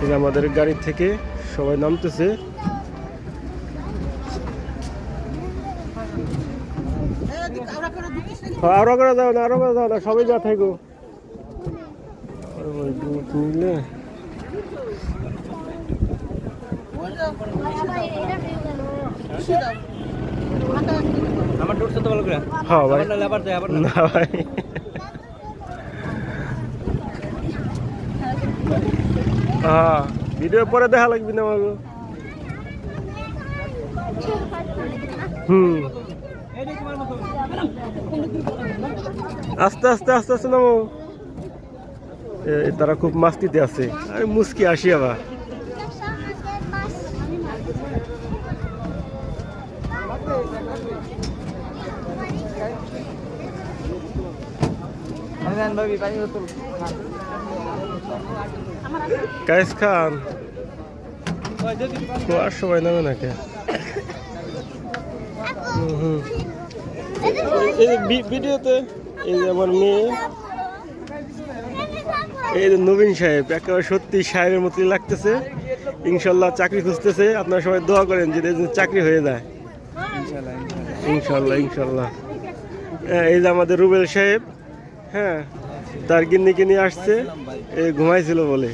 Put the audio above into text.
এই যে আমাদের গাড়ি থেকে সবাই নামতেছে। আরো করে দাও না, আরো করে দাও না, সবাই যা থাকো নিলে। আমার ডোরটা তো ভালো করে। হ্যাঁ ভাই, আবার দে আবার না ভাই। হ্যাঁ, ভিডিও পরে দেখা লাগবে না আমাকে। আস্তে আস্তে আস্তে আস্তে নামো। তারা খুব মাস্তিতে আছে। আরে মুস্কি আসি আবার। কায়েস খান আর সবাই নামে নাকি? এই ভিডিওতে এই যে আমার মেয়ে, এই যে নবীন সাহেব, একেবারে সত্যি সাহেবের মতোই লাগতেছে। ইনশাল্লাহ চাকরি খুঁজতেছে। আপনারা সবাই দোয়া করেন যে চাকরি হয়ে যায় ইনশাল্লাহ ইনশাল্লাহ। এই যে আমাদের রুবেল সাহেব, হ্যাঁ, তার গিন্নিকে নিয়ে আসছে, এই ঘুমাইছিল বলে।